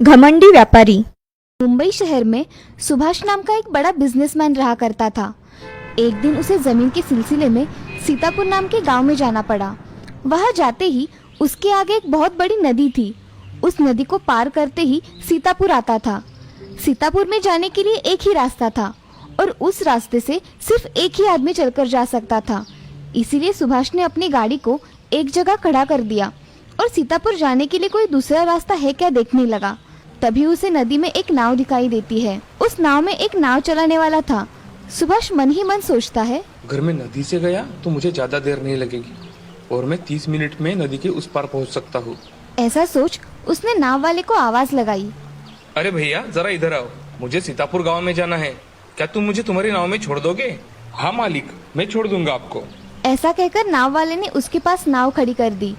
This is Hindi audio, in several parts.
घमंडी व्यापारी। मुंबई शहर में सुभाष नाम का एक बड़ा बिजनेसमैन रहा करता था। एक दिन उसे जमीन के सिलसिले में सीतापुर नाम के गांव में जाना पड़ा। वहां जाते ही उसके आगे एक बहुत बड़ी नदी थी। उस नदी को पार करते ही सीतापुर आता था। सीतापुर में जाने के लिए एक ही रास्ता था और उस रास्ते से सिर्फ एक ही आदमी चलकर जा सकता था। इसीलिए सुभाष ने अपनी गाड़ी को एक जगह खड़ा कर दिया और सीतापुर जाने के लिए कोई दूसरा रास्ता है क्या देखने लगा। तभी उसे नदी में एक नाव दिखाई देती है। उस नाव में एक नाव चलाने वाला था। सुभाष मन ही मन सोचता है, अगर मैं नदी से गया तो मुझे ज्यादा देर नहीं लगेगी और मैं 30 मिनट में नदी के उस पार पहुंच सकता हूँ। ऐसा सोच उसने नाव वाले को आवाज लगाई। अरे भैया जरा इधर आओ, मुझे सीतापुर गांव में जाना है, क्या तुम मुझे तुम्हारी नाव में छोड़ दोगे? हाँ मालिक, मैं छोड़ दूंगा आपको। ऐसा कहकर नाव वाले ने उसके पास नाव खड़ी कर दी।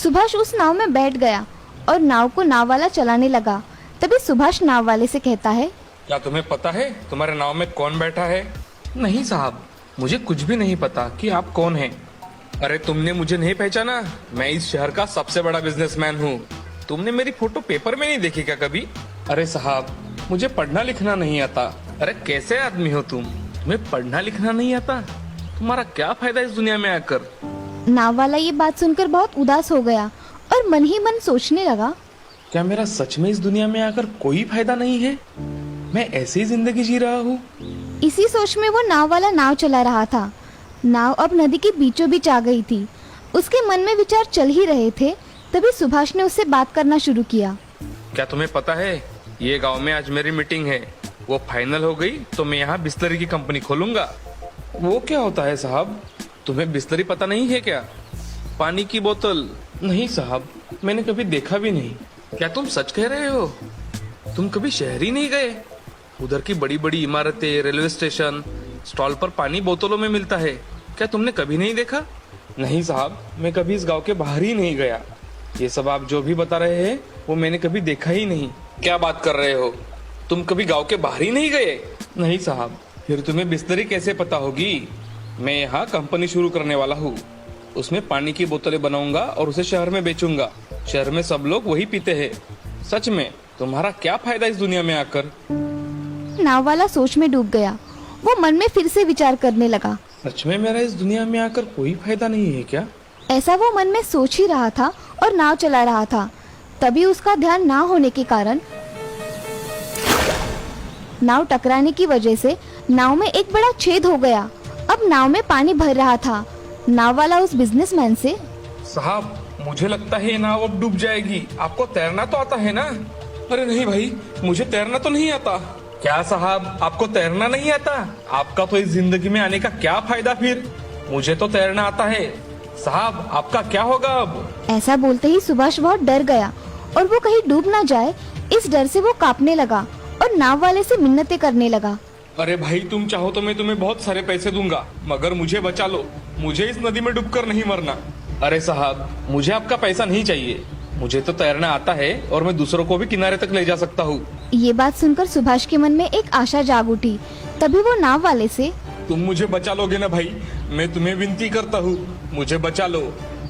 सुभाष उस नाव में बैठ गया और नाव को नाव वाला चलाने लगा। तभी सुभाष नाव वाले से कहता है, क्या तुम्हें पता है तुम्हारे नाव में कौन बैठा है? नहीं साहब, मुझे कुछ भी नहीं पता कि आप कौन हैं। अरे तुमने मुझे नहीं पहचाना? मैं इस शहर का सबसे बड़ा बिजनेसमैन हूँ। तुमने मेरी फोटो पेपर में नहीं देखी क्या कभी? अरे साहब, मुझे पढ़ना लिखना नहीं आता। अरे कैसे आदमी हो तुम? तुम्हें पढ़ना लिखना नहीं आता? तुम्हारा क्या फायदा इस दुनिया में आकर? नाव वाला ये बात सुनकर बहुत उदास हो गया और मन ही मन सोचने लगा, क्या मेरा सच में इस दुनिया में आकर कोई फायदा नहीं है? मैं ऐसे ही जिंदगी जी रहा हूँ। इसी सोच में वो नाव वाला नाव चला रहा था। नाव अब नदी के बीचों बीच आ गई थी। उसके मन में विचार चल ही रहे थे, तभी सुभाष ने उससे बात करना शुरू किया। क्या तुम्हें पता है, ये गांव में आज मेरी मीटिंग है, वो फाइनल हो गई तो मैं यहाँ बिस्लरी की कंपनी खोलूंगा। वो क्या होता है साहब? तुम्हें बिस्लरी पता नहीं है क्या? पानी की बोतल? नहीं साहब, मैंने कभी देखा भी नहीं। क्या तुम सच कह रहे हो? तुम कभी शहर ही नहीं गए? उधर की बड़ी बड़ी इमारतें, रेलवे स्टेशन, स्टॉल पर पानी बोतलों में मिलता है, क्या तुमने कभी नहीं देखा? नहीं साहब, मैं कभी इस गांव के बाहर ही नहीं गया। ये सब आप जो भी बता रहे हैं वो मैंने कभी देखा ही नहीं। क्या बात कर रहे हो? तुम कभी गांव के बाहर ही नहीं गए? नहीं साहब, फिर तुम्हें बिस्लरी कैसे पता होगी? मैं यहाँ कंपनी शुरू करने वाला हूँ। उसमें पानी की बोतलें बनाऊंगा और उसे शहर में बेचूंगा। शहर में सब लोग वही पीते हैं। सच में तुम्हारा क्या फायदा इस दुनिया में आकर? नाव वाला सोच में डूब गया। वो मन में फिर से विचार करने लगा, सच में मेरा इस दुनिया में आकर कोई फायदा नहीं है क्या? ऐसा वो मन में सोच ही रहा था और नाव चला रहा था। तभी उसका ध्यान ना होने के कारण नाव टकराने की वजह से नाव में एक बड़ा छेद हो गया। अब नाव में पानी भर रहा था। नाव वाला उस बिजनेसमैन से, साहब, मुझे लगता है ये नाव अब डूब जाएगी। आपको तैरना तो आता है ना? अरे नहीं भाई, मुझे तैरना तो नहीं आता। क्या साहब, आपको तैरना नहीं आता? आपका तो इस जिंदगी में आने का क्या फायदा फिर? मुझे तो तैरना आता है। साहब, आपका क्या होगा अब? ऐसा बोलते ही सुभाष बहुत डर गया और वो कहीं डूब ना जाए, इस डर से वो कांपने लगा और नाव वाले से मिन्नतें करने लगा। अरे भाई, तुम चाहो तो मैं तुम्हें बहुत सारे पैसे दूंगा, मगर मुझे बचा लो। मुझे इस नदी में डूबकर नहीं मरना। अरे साहब, मुझे आपका पैसा नहीं चाहिए। मुझे तो तैरना आता है और मैं दूसरों को भी किनारे तक ले जा सकता हूँ। ये बात सुनकर सुभाष के मन में एक आशा जाग उठी। तभी वो नाव वाले से, तुम मुझे बचा लोगे ना भाई? मैं तुम्हें विनती करता हूँ, मुझे बचा लो।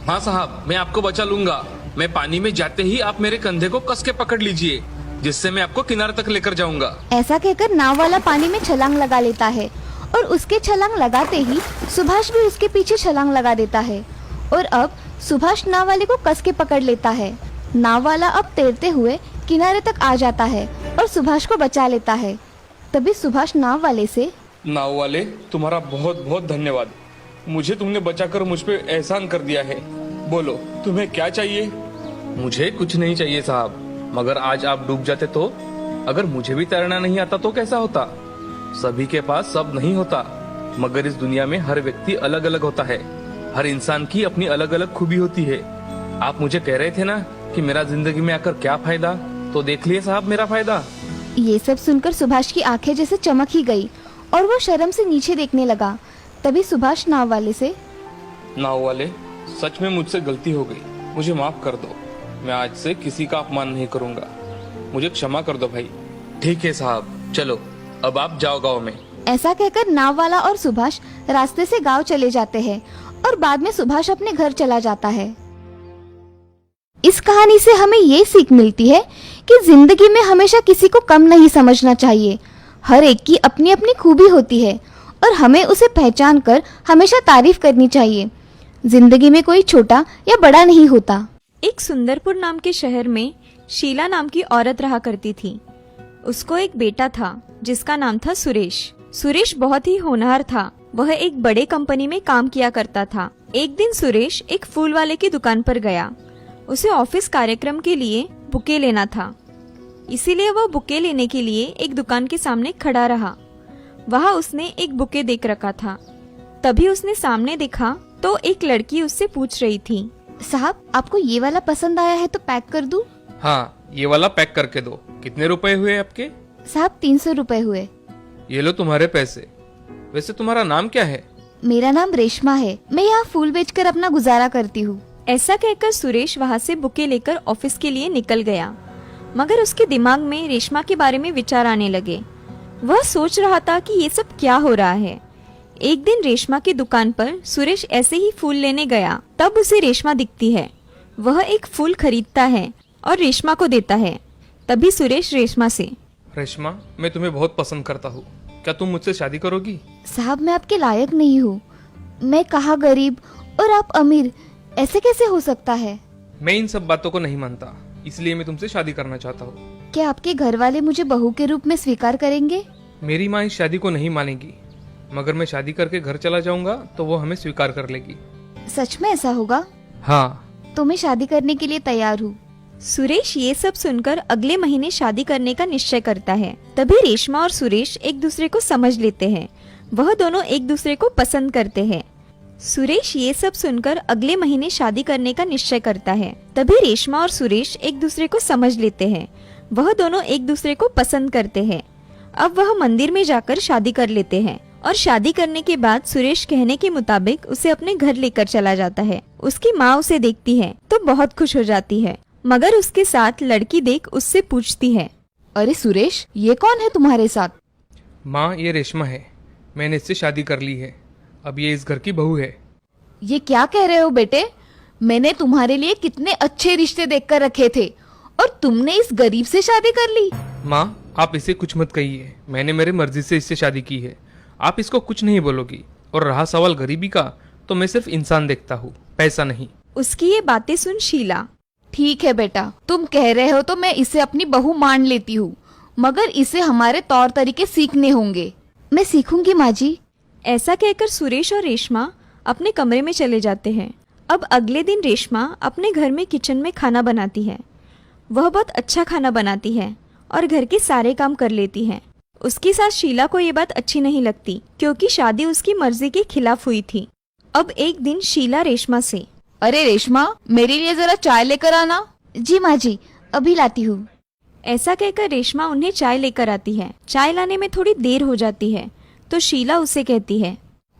हाँ साहब, मैं आपको बचा लूंगा। मैं पानी में जाते ही आप मेरे कंधे को कस के पकड़ लीजिए, जिससे मैं आपको किनारे तक लेकर जाऊंगा। ऐसा कहकर नाव वाला पानी में छलांग लगा लेता है और उसके छलांग लगाते ही सुभाष भी उसके पीछे छलांग लगा देता है और अब सुभाष नाव वाले को कस के पकड़ लेता है। नाव वाला अब तैरते हुए किनारे तक आ जाता है और सुभाष को बचा लेता है। तभी सुभाष नाव वाले से, नाव वाले, तुम्हारा बहुत बहुत धन्यवाद। मुझे तुमने बचाकर मुझ पे एहसान कर दिया है। बोलो, तुम्हें क्या चाहिए? मुझे कुछ नहीं चाहिए साहब, मगर आज आप डूब जाते तो? अगर मुझे भी तैरना नहीं आता तो कैसा होता? सभी के पास सब नहीं होता, मगर इस दुनिया में हर व्यक्ति अलग अलग होता है। हर इंसान की अपनी अलग अलग खूबी होती है। आप मुझे कह रहे थे ना कि मेरा जिंदगी में आकर क्या फायदा, तो देख लिए साहब मेरा फायदा। ये सब सुनकर सुभाष की आंखें जैसे चमक ही गई और वो शर्म से नीचे देखने लगा। तभी सुभाष नाव वाले से, नाव वाले, सच में मुझसे गलती हो गई, मुझे माफ कर दो। मैं आज से किसी का अपमान नहीं करूंगा, मुझे क्षमा कर दो भाई। ठीक है साहब, चलो अब आप जाओ गाँव में। ऐसा कहकर नाव वाला और सुभाष रास्ते से गांव चले जाते हैं और बाद में सुभाष अपने घर चला जाता है। इस कहानी से हमें ये सीख मिलती है कि जिंदगी में हमेशा किसी को कम नहीं समझना चाहिए। हर एक की अपनी अपनी खूबी होती है और हमें उसे पहचान कर हमेशा तारीफ करनी चाहिए। जिंदगी में कोई छोटा या बड़ा नहीं होता। एक सुंदरपुर नाम के शहर में शीला नाम की औरत रहा करती थी। उसको एक बेटा था जिसका नाम था सुरेश। सुरेश बहुत ही होनहार था। वह एक बड़े कंपनी में काम किया करता था। एक दिन सुरेश एक फूल वाले की दुकान पर गया। उसे ऑफिस कार्यक्रम के लिए बुके लेना था, इसीलिए वह बुके लेने के लिए एक दुकान के सामने खड़ा रहा। वहाँ उसने एक बुके देख रखा था। तभी उसने सामने देखा तो एक लड़की उससे पूछ रही थी, साहब, आपको ये वाला पसंद आया है तो पैक कर दूं? हाँ, ये वाला पैक करके दो। कितने रुपए हुए आपके? साहब, 300 रुपए हुए। ये लो तुम्हारे पैसे। वैसे तुम्हारा नाम क्या है? मेरा नाम रेशमा है। मैं यहाँ फूल बेचकर अपना गुजारा करती हूँ। ऐसा कहकर सुरेश वहाँ से बुके लेकर ऑफिस के लिए निकल गया। मगर उसके दिमाग में रेशमा के बारे में विचार आने लगे। वह सोच रहा था कि ये सब क्या हो रहा है। एक दिन रेशमा की दुकान पर सुरेश ऐसे ही फूल लेने गया। तब उसे रेशमा दिखती है। वह एक फूल खरीदता है और रेशमा को देता है। तभी सुरेश रेशमा से, रेशमा, मैं तुम्हें बहुत पसंद करता हूँ। क्या तुम मुझसे शादी करोगी? साहब, मैं आपके लायक नहीं हूँ। मैं कहाँ गरीब और आप अमीर, ऐसे कैसे हो सकता है? मैं इन सब बातों को नहीं मानता, इसलिए मैं तुमसे शादी करना चाहता हूँ। क्या आपके घर वाले मुझे बहू के रूप में स्वीकार करेंगे? मेरी माँ इस शादी को नहीं मानेगी, मगर मैं शादी करके घर चला जाऊंगा तो वो हमें स्वीकार कर लेगी। सच में ऐसा होगा? हाँ। तो मैं शादी करने के लिए तैयार हूँ। सुरेश ये सब सुनकर अगले महीने शादी करने का निश्चय करता है। तभी रेशमा और सुरेश एक दूसरे को समझ लेते हैं। वह दोनों एक दूसरे को पसंद करते हैं। सुरेश ये सब सुनकर अगले महीने शादी करने का निश्चय करता है। तभी रेशमा और सुरेश एक दूसरे को समझ लेते हैं। वह दोनों एक दूसरे को पसंद करते हैं। अब वह मंदिर में जाकर शादी कर लेते हैं और शादी करने के बाद सुरेश कहने के मुताबिक उसे अपने घर लेकर चला जाता है। उसकी माँ उसे देखती है तो बहुत खुश हो जाती है, मगर उसके साथ लड़की देख उससे पूछती है, अरे सुरेश, ये कौन है तुम्हारे साथ? माँ, ये रेशमा है। मैंने इससे शादी कर ली है। अब ये इस घर की बहू है। ये क्या कह रहे हो बेटे? मैंने तुम्हारे लिए कितने अच्छे रिश्ते देखकर रखे थे और तुमने इस गरीब से शादी कर ली। माँ, आप इसे कुछ मत कहिए। मैंने मेरी मर्जी से इससे शादी की है। आप इसको कुछ नहीं बोलोगी। और रहा सवाल गरीबी का, तो मैं सिर्फ इंसान देखता हूँ, पैसा नहीं। उसकी ये बातें सुन शीला, ठीक है बेटा, तुम कह रहे हो तो मैं इसे अपनी बहू मान लेती हूँ, मगर इसे हमारे तौर तरीके सीखने होंगे। मैं सीखूंगी माँ जी। ऐसा कहकर सुरेश और रेशमा अपने कमरे में चले जाते हैं। अब अगले दिन रेशमा अपने घर में किचन में खाना बनाती है। वह बहुत अच्छा खाना बनाती है और घर के सारे काम कर लेती है। उसकी सास शीला को ये बात अच्छी नहीं लगती, क्योंकि शादी उसकी मर्जी के खिलाफ हुई थी। अब एक दिन शीला रेशमा से, अरे रेशमा, मेरे लिए जरा चाय लेकर आना। जी माँ जी, अभी लाती हूँ। ऐसा कहकर रेशमा उन्हें चाय लेकर आती है। चाय लाने में थोड़ी देर हो जाती है तो शीला उसे कहती है,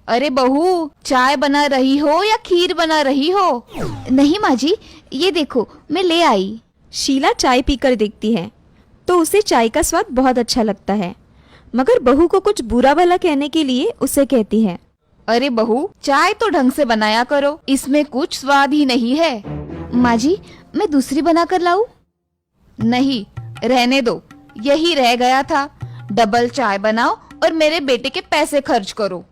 अरे बहू, चाय बना रही हो या खीर बना रही हो? नहीं माँ जी, ये देखो मैं ले आई। शीला चाय पीकर देखती है तो उसे चाय का स्वाद बहुत अच्छा लगता है, मगर बहू को कुछ बुरा भला कहने के लिए उसे कहती है, अरे बहू, चाय तो ढंग से बनाया करो, इसमें कुछ स्वाद ही नहीं है। माँ जी, मैं दूसरी बना कर लाऊं? नहीं, रहने दो, यही रह गया था। डबल चाय बनाओ और मेरे बेटे के पैसे खर्च करो।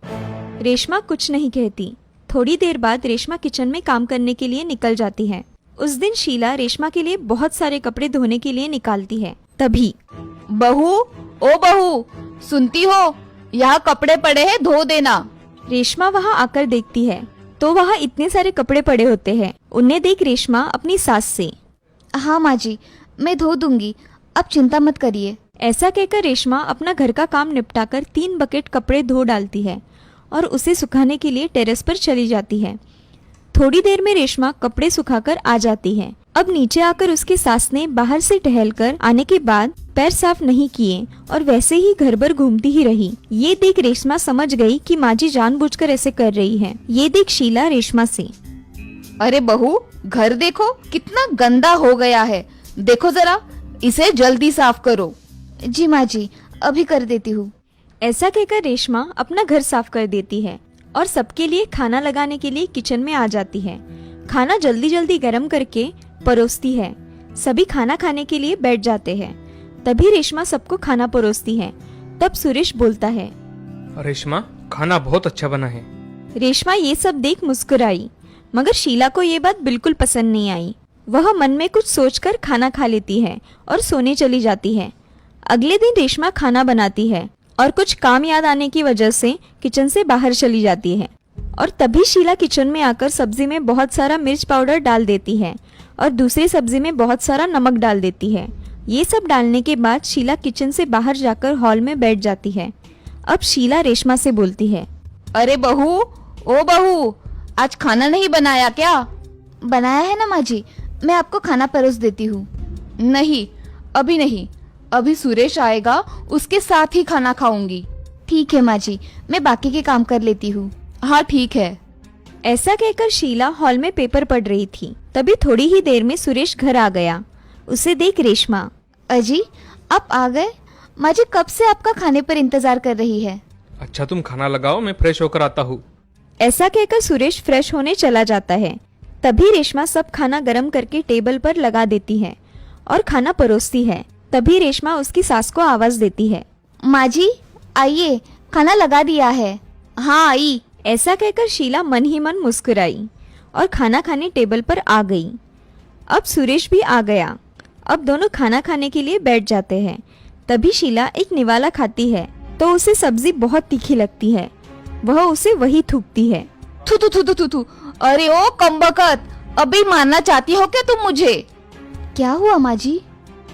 रेशमा कुछ नहीं कहती। थोड़ी देर बाद रेशमा किचन में काम करने के लिए निकल जाती है। उस दिन शीला रेशमा के लिए बहुत सारे कपड़े धोने के लिए निकालती है। तभी, बहू, ओ बहू, सुनती हो? यहाँ कपड़े पड़े हैं, धो देना। रेशमा वहाँ आकर देखती है तो वहाँ इतने सारे कपड़े पड़े होते हैं। उन्हें देख रेशमा अपनी सास से, हाँ माँ जी, मैं धो दूंगी, अब चिंता मत करिए। ऐसा कहकर रेशमा अपना घर का काम निपटाकर 3 बकेट कपड़े धो डालती है और उसे सुखाने के लिए टेरेस पर चली जाती है। थोड़ी देर में रेशमा कपड़े सुखाकर आ जाती है। अब नीचे आकर उसकी सास ने बाहर से टहलकर आने के बाद पैर साफ नहीं किए और वैसे ही घर भर घूमती ही रही। ये देख रेशमा समझ गई कि माँ जी जानबूझकर ऐसे कर रही है। ये देख शीला रेशमा से, अरे बहू, घर देखो कितना गंदा हो गया है, देखो जरा, इसे जल्दी साफ करो। जी माँ जी, अभी कर देती हूँ। ऐसा कहकर रेशमा अपना घर साफ कर देती है और सबके लिए खाना लगाने के लिए किचन में आ जाती है। खाना जल्दी जल्दी गर्म करके परोसती है। सभी खाना खाने के लिए बैठ जाते हैं। तभी रेशमा सबको खाना परोसती है। तब सुरेश बोलता है। रेशमा, खाना बहुत अच्छा बना है। रेशमा ये सब देख मुस्कुराई, मगर शीला को ये बात बिल्कुल पसंद नहीं आई। वह मन में कुछ सोचकर खाना खा लेती है और सोने चली जाती है। अगले दिन रेशमा खाना बनाती है और कुछ काम याद आने की वजह से किचन से बाहर चली जाती है। और तभी शीला किचन में आकर सब्जी में बहुत सारा मिर्च पाउडर डाल देती है और दूसरी सब्जी में बहुत सारा नमक डाल देती है। ये सब डालने के बाद शीला किचन से बाहर जाकर हॉल में बैठ जाती है। अब शीला रेशमा से बोलती है। अरे बहू, ओ बहू, आज खाना नहीं बनाया क्या? बनाया है ना माँ जी, मैं आपको खाना परोस देती हूँ। नहीं, अभी नहीं, अभी सुरेश आएगा, उसके साथ ही खाना खाऊंगी। ठीक है माँ जी, मैं बाकी के काम कर लेती हूँ। हाँ ठीक है। ऐसा कहकर शीला हॉल में पेपर पढ़ रही थी। तभी थोड़ी ही देर में सुरेश घर आ गया। उसे देख रेशमा। अजी, आप आ गए? माँ जी कब से आपका खाने पर इंतजार कर रही है। अच्छा, तुम खाना लगाओ, मैं फ्रेश होकर आता हूँ। ऐसा कहकर सुरेश फ्रेश होने चला जाता है। तभी रेशमा सब खाना गरम करके टेबल पर लगा देती है और खाना परोसती है। तभी रेशमा उसकी सास को आवाज देती है। माँ जी आइए, खाना लगा दिया है। हाँ आई। ऐसा कहकर शीला मन ही मन मुस्कुराई और खाना खाने टेबल पर आ गई। अब सुरेश भी आ गया। अब दोनों खाना खाने के लिए बैठ जाते हैं। तभी शीला एक निवाला खाती है तो उसे सब्जी बहुत तीखी लगती है। वह उसे वही थूकती है। थू थू थू थू थू थू। अरे ओ कमबख्त, अभी मारना चाहती हो क्या तुम मुझे? क्या हुआ माँ जी?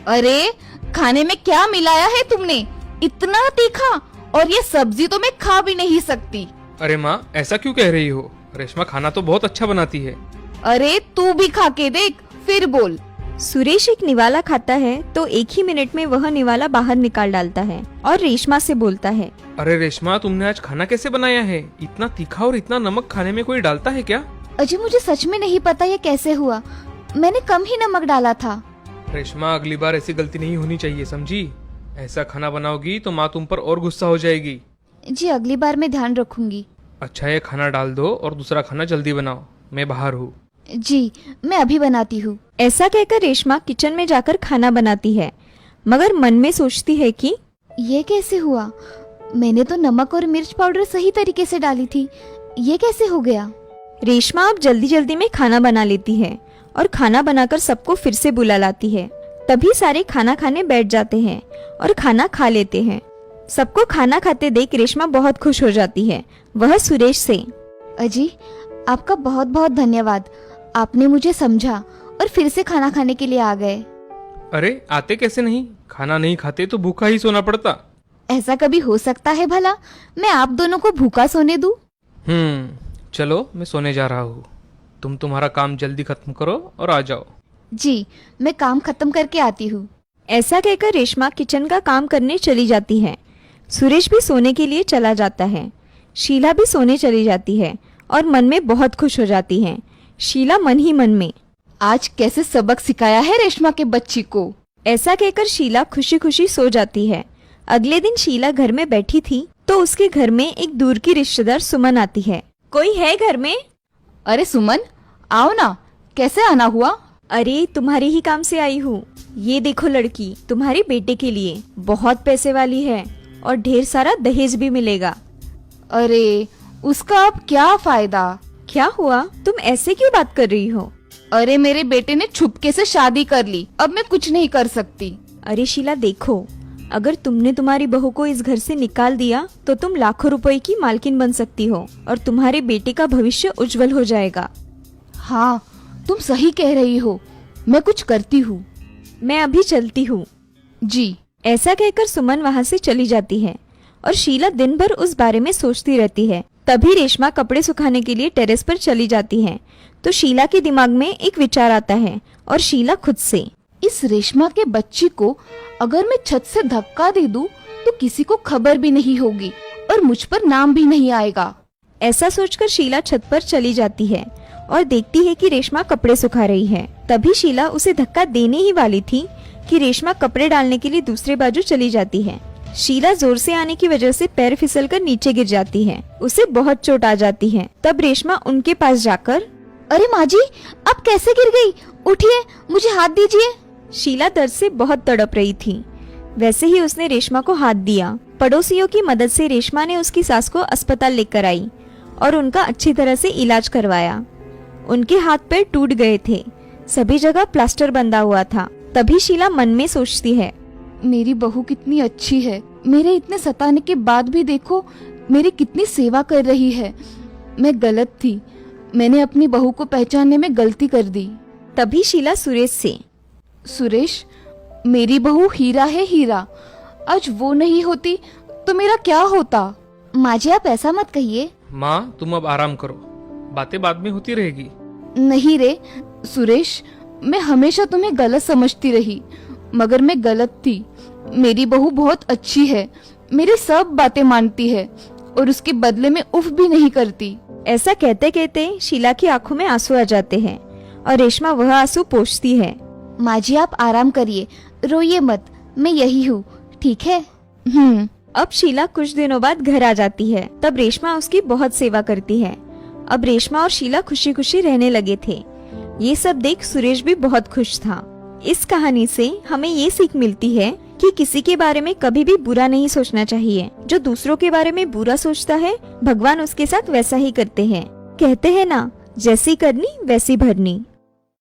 अरे खाने में क्या मिलाया है तुमने? इतना तीखा, और ये सब्जी तो मैं खा भी नहीं सकती। अरे माँ, ऐसा क्यों कह रही हो? रेशमा खाना तो बहुत अच्छा बनाती है। अरे तू भी खा के देख, फिर बोल। सुरेश एक निवाला खाता है तो एक ही मिनट में वह निवाला बाहर निकाल डालता है और रेशमा से बोलता है। अरे रेशमा, तुमने आज खाना कैसे बनाया है? इतना तीखा और इतना नमक खाने में कोई डालता है क्या? अजी मुझे सच में नहीं पता ये कैसे हुआ, मैंने कम ही नमक डाला था। रेशमा, अगली बार ऐसी गलती नहीं होनी चाहिए, समझी? ऐसा खाना बनाओगी तो माँ तुम पर और गुस्सा हो जाएगी। जी अगली बार मैं ध्यान रखूंगी। अच्छा, ये खाना डाल दो और दूसरा खाना जल्दी बनाओ, मैं बाहर हूँ। जी मैं अभी बनाती हूँ। ऐसा कहकर रेशमा किचन में जाकर खाना बनाती है, मगर मन में सोचती है कि ये कैसे हुआ? मैंने तो नमक और मिर्च पाउडर सही तरीके से डाली थी, ये कैसे हो गया? रेशमा अब जल्दी जल्दी में खाना बना लेती है और खाना बनाकर सबको फिर से बुला लाती है। तभी सारे खाना खाने बैठ जाते हैं और खाना खा लेते हैं। सबको खाना खाते देख रेशमा बहुत खुश हो जाती है। वह सुरेश से। अजी आपका बहुत बहुत धन्यवाद, आपने मुझे समझा और फिर से खाना खाने के लिए आ गए। अरे आते कैसे नहीं? खाना नहीं खाते तो भूखा ही सोना पड़ता। ऐसा कभी हो सकता है भला? मैं आप दोनों को भूखा सोने दूं? चलो मैं सोने जा रहा हूँ। तुम तुम्हारा काम जल्दी खत्म करो और आ जाओ। जी मैं काम खत्म करके आती हूँ। ऐसा कहकर रेशमा किचन का काम करने चली जाती है। सुरेश भी सोने के लिए चला जाता है। शीला भी सोने चली जाती है और मन में बहुत खुश हो जाती है। शीला मन ही मन में, आज कैसे सबक सिखाया है रेशमा के बच्ची को। ऐसा कहकर शीला खुशी खुशी सो जाती है। अगले दिन शीला घर में बैठी थी तो उसके घर में एक दूर की रिश्तेदार सुमन आती है। कोई है घर में? अरे सुमन आओ ना, कैसे आना हुआ? अरे तुम्हारे ही काम से आई हूँ। ये देखो लड़की, तुम्हारे बेटे के लिए बहुत पैसे वाली है और ढेर सारा दहेज भी मिलेगा। अरे उसका अब क्या फायदा? क्या हुआ, तुम ऐसे क्यों बात कर रही हो? अरे मेरे बेटे ने छुपके से शादी कर ली, अब मैं कुछ नहीं कर सकती। अरे शीला देखो, अगर तुमने तुम्हारी बहू को इस घर से निकाल दिया तो तुम लाखों रुपए की मालकिन बन सकती हो और तुम्हारे बेटे का भविष्य उज्जवल हो जाएगा। हाँ तुम सही कह रही हो, मैं कुछ करती हूँ। मैं अभी चलती हूँ। जी। ऐसा कहकर सुमन वहाँ से चली जाती है और शीला दिन भर उस बारे में सोचती रहती है। तभी रेशमा कपड़े सुखाने के लिए टेरेस पर चली जाती है तो शीला के दिमाग में एक विचार आता है और शीला खुद से, इस रेशमा के बच्ची को अगर मैं छत से धक्का दे दूं तो किसी को खबर भी नहीं होगी और मुझ पर नाम भी नहीं आएगा। ऐसा सोचकर शीला छत पर चली जाती है और देखती है कि रेशमा कपड़े सुखा रही है। तभी शीला उसे धक्का देने ही वाली थी कि रेशमा कपड़े डालने के लिए दूसरे बाजू चली जाती है। शीला जोर से आने की वजह से पैर फिसलकर नीचे गिर जाती है। उसे बहुत चोट आ जाती है। तब रेशमा उनके पास जाकर, अरे माँ जी आप कैसे गिर गई? उठिए, मुझे हाथ दीजिए। शीला दर्द से बहुत तड़प रही थी। वैसे ही उसने रेशमा को हाथ दिया। पड़ोसियों की मदद से रेशमा ने उसकी सास को अस्पताल लेकर आई और उनका अच्छी तरह से इलाज करवाया। उनके हाथ पैर टूट गए थे, सभी जगह प्लास्टर बंधा हुआ था। तभी शीला मन में सोचती है, मेरी बहू कितनी अच्छी है, मेरे इतने सताने के बाद भी देखो मेरी कितनी सेवा कर रही है। मैं गलत थी, मैंने अपनी बहू को पहचानने में गलती कर दी। तभी शीला सुरेश से, सुरेश, मेरी बहू हीरा है हीरा, आज वो नहीं होती तो मेरा क्या होता। माँ जी आप ऐसा मत कहिए। माँ तुम अब आराम करो, बातें बाद में होती रहेगी। नहीं रे सुरेश, मैं हमेशा तुम्हें गलत समझती रही, मगर मैं गलत थी। मेरी बहू बहुत अच्छी है, मेरी सब बातें मानती है और उसके बदले में उफ भी नहीं करती। ऐसा कहते कहते शीला की आंखों में आंसू आ जाते हैं और रेशमा वह आंसू पोंछती है। माँ जी आप आराम करिए, रोइए मत, मैं यही हूँ, ठीक है। अब शीला कुछ दिनों बाद घर आ जाती है। तब रेशमा उसकी बहुत सेवा करती है। अब रेशमा और शीला खुशी खुशी रहने लगे थे। ये सब देख सुरेश भी बहुत खुश था। इस कहानी से हमें ये सीख मिलती है कि किसी के बारे में कभी भी बुरा नहीं सोचना चाहिए। जो दूसरों के बारे में बुरा सोचता है, भगवान उसके साथ वैसा ही करते हैं। कहते हैं ना, जैसी करनी वैसी भरनी।